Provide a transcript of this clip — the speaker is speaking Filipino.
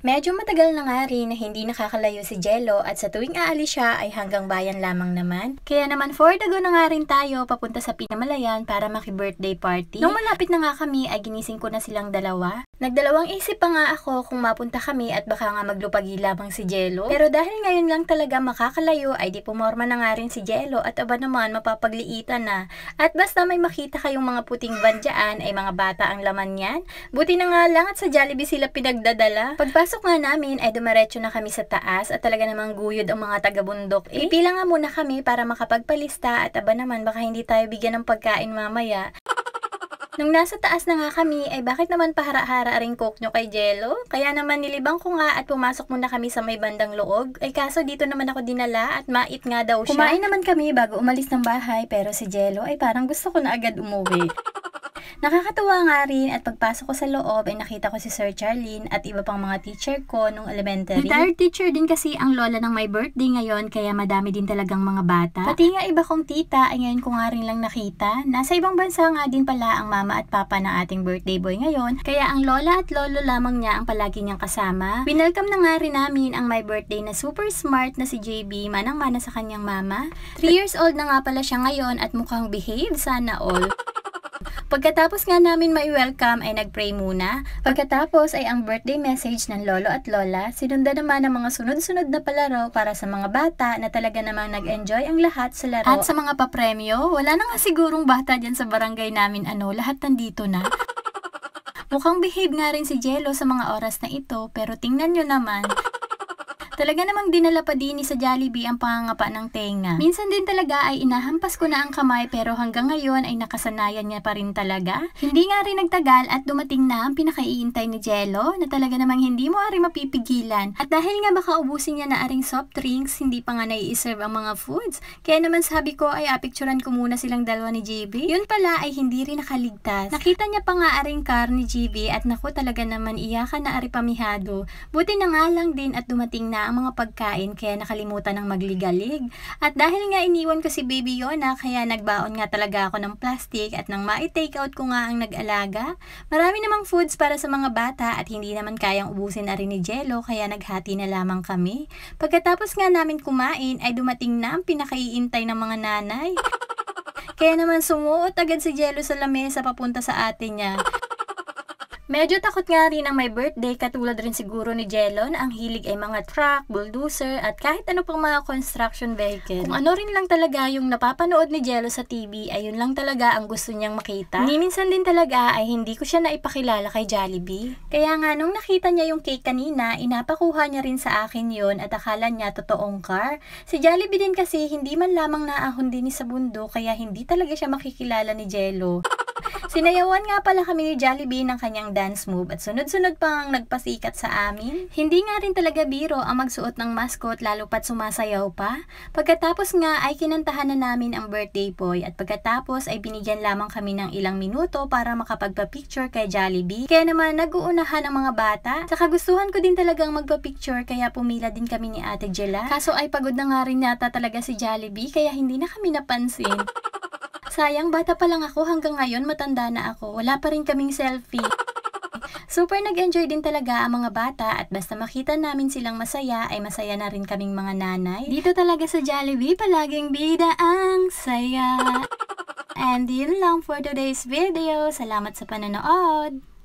Medyo matagal na nga rin na hindi nakakalayo si Jello at sa tuwing aalis siya ay hanggang bayan lamang naman. Kaya naman for the go na nga rin tayo papunta sa Pinamalayan para maki-birthday party. Nung malapit na nga kami ay ginising ko na silang dalawa. Nagdalawang isip pa nga ako kung mapunta kami at baka nga maglupagi lamang si Jello. Pero dahil ngayon lang talaga makakalayo ay di pumorma na nga rin si Jello at aba naman mapapagliitan na. At basta may makita kayong mga puting van dyan ay mga bata ang laman yan. Buti na nga lang at sa Jollibee sila pinagdadala. Pagpasok nga namin ay dumiretso na kami sa taas at talaga namang guyod ang mga taga-bundok. Pipila nga muna kami para makapagpalista at aba naman baka hindi tayo bigyan ng pagkain mamaya. Nung nasa taas na nga kami, ay bakit naman pahara-hara ring coke nyo kay Jello? Kaya naman nilibang ko nga at pumasok muna kami sa may bandang loob. Ay kaso dito naman ako dinala at mait nga daw siya. Kumain naman kami bago umalis ng bahay pero si Jello ay parang gusto ko na agad umuwi. Nakakatuwa nga rin at pagpasok ko sa loob ay nakita ko si Sir Charlene at iba pang mga teacher ko nung elementary. Retired teacher din kasi ang lola ng my birthday ngayon kaya madami din talagang mga bata. Pati nga iba kong tita ay ngayon ko nga rin lang nakita. Nasa ibang bansa nga din pala ang mama at papa ng ating birthday boy ngayon kaya ang lola at lolo lamang niya ang palagi niyang kasama. Winelcome na nga rin namin ang my birthday na super smart na si JB manang-mana sa kanyang mama. 3 years old na nga pala siya ngayon at mukhang behave sana all. Pagkatapos nga namin mai-welcome ay nag-pray muna. Pagkatapos ay ang birthday message ng lolo at lola, sinundan naman ng mga sunod-sunod na palaro para sa mga bata na talaga namang nag-enjoy ang lahat sa laro. At sa mga papremyo, wala na nga sigurong bata dyan sa barangay namin lahat nandito na. Mukhang behave nga rin si Jello sa mga oras na ito pero tingnan nyo naman. Talaga namang dinala pa din sa Jollibee ang pangangapa ng tenga. Minsan din talaga ay inahampas ko na ang kamay pero hanggang ngayon ay nakasanayan niya pa rin talaga. Hindi nga rin nagtagal at dumating na ang pinakaiintay ni Jello na talaga namang hindi mo ari mapipigilan. At dahil nga baka ubusin niya na aring soft drinks, hindi pa nga nai-serve ang mga foods. Kaya naman sabi ko ay apicturan ko muna silang dalawa ni JB. Yun pala ay hindi rin nakaligtas. Nakita niya pa nga aring car ni JB at naku talaga naman iyakan na ari pamihado. Buti na nga lang din at dumating na ang mga pagkain kaya nakalimutan ng magligalig. At dahil nga iniwan ko si Baby Yona kaya nagbaon nga talaga ako ng plastic at nang ma-take out ko nga ang nag-alaga. Marami namang foods para sa mga bata at hindi naman kayang ubusin na rin ni Jello kaya naghati na lamang kami. Pagkatapos nga namin kumain ay dumating na ang pinakaiintay ng mga nanay. Kaya naman sumuot agad si Jello sa lamesa papunta sa ate niya. Medyo takot nga rin ang my birthday katulad rin siguro ni Jello na ang hilig ay mga truck, bulldozer at kahit ano pang mga construction vehicle. Kung ano rin lang talaga yung napapanood ni Jello sa TV ay yun lang talaga ang gusto niyang makita. Ni minsan din talaga ay hindi ko siya naipakilala kay Jollibee. Kaya nga nung nakita niya yung cake kanina, inapakuha niya rin sa akin yun at akala niya totoong car. Si Jollibee din kasi hindi man lamang naahon din sa bundok kaya hindi talaga siya makikilala ni Jello. Sinayawan nga pala kami ni Jollibee ng kanyang dance move at sunod-sunod pang nagpasikat sa amin. Hindi nga rin talaga biro ang magsuot ng mascot lalo pat sumasayaw pa. Pagkatapos nga ay kinantahan na namin ang birthday boy at pagkatapos ay binigyan lamang kami ng ilang minuto para makapagpa-picture kay Jollibee. Kaya naman nag-uunahan ang mga bata. Sa kagustuhan ko din talagang magpa-picture kaya pumila din kami ni Ate Jella. Kaso ay pagod na nga rin yata talaga si Jollibee kaya hindi na kami napansin. Sayang, bata pa lang ako hanggang ngayon matanda na ako. Wala pa rin kaming selfie. Super nag-enjoy din talaga ang mga bata at basta makita namin silang masaya ay masaya na rin kaming mga nanay. Dito talaga sa Jollibee palaging bida ang saya. And yun lang for today's video. Salamat sa panonood!